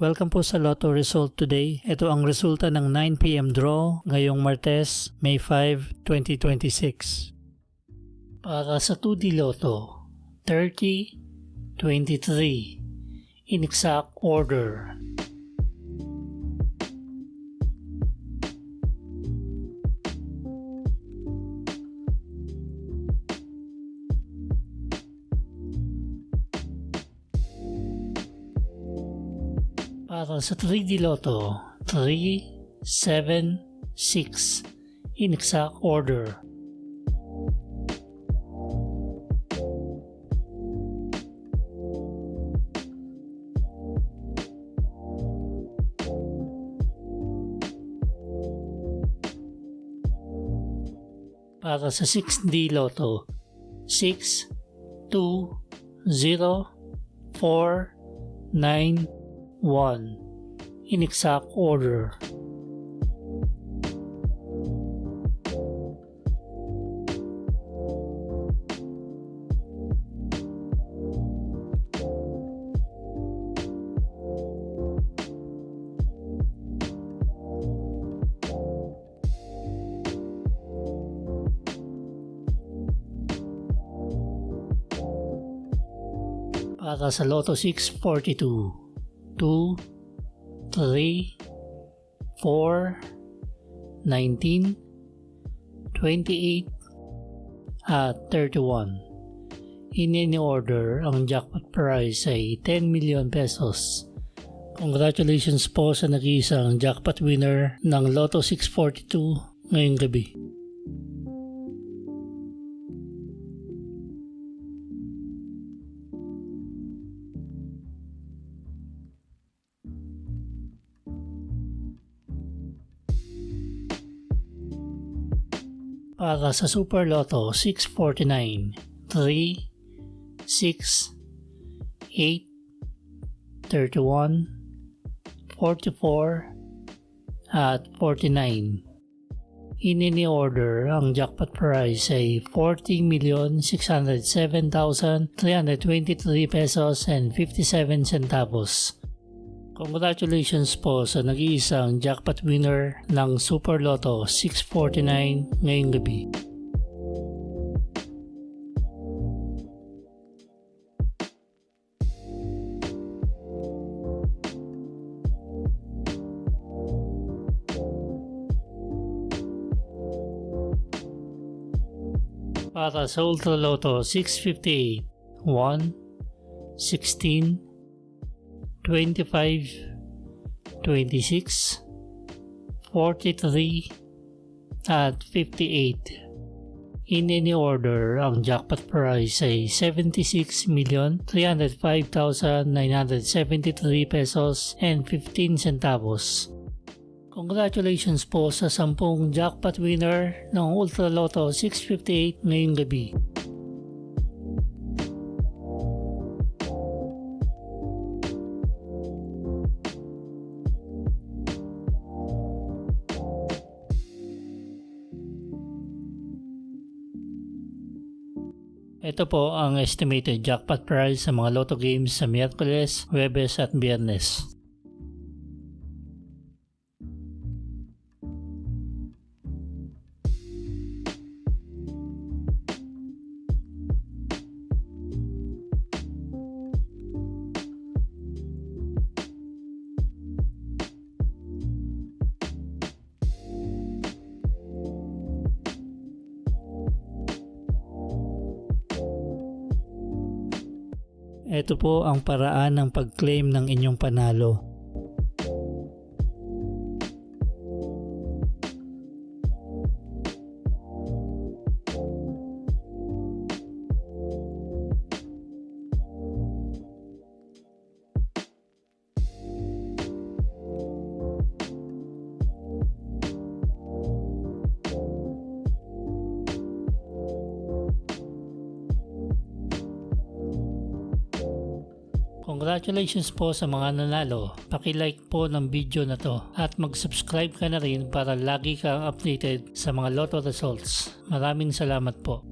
Welcome po sa Lotto Result Today. Ito ang resulta ng 9 PM draw ngayong Martes, May 5, 2026. Para sa 2D Lotto, 30, 23, in exact order. Para sa 3D Lotto, 3, 7, 6, in exact order. Para sa 6D Lotto, 6, 2, 0, 4, 9, 1, in exact order. Para sa Lotto 642, 2, 3, 4, 19, 28, at 31. In any order, ang jackpot prize ay 10 million pesos. Congratulations po sa nag-iisang jackpot winner ng Lotto 642 ngayong gabi. Para sa Super Lotto 649, 3, 6, 8, 31, 44, at 49. In any order, ang jackpot prize ay 40,607,323 pesos and 57 centavos. Congratulations po sa nag-iisang jackpot winner ng Super Lotto 649 ngayong gabi. Para sa Ultra Lotto 658, 1, 16, 25, 26, 43, at 58. In any order, ang jackpot prize ay 76,305,973 pesos and 15 centavos. Congratulations po sa 10 jackpot winner ng Ultra Lotto 658 ngayong gabi. Ito po ang estimated jackpot prize sa mga Lotto games sa Miyerkules, Huwebes at Biyernes. Ito po ang paraan ng pag-claim ng inyong panalo. Congratulations po sa mga nanalo. Paki-like po ng video na to at mag-subscribe ka na rin para lagi kang updated sa mga Lotto results. Maraming salamat po.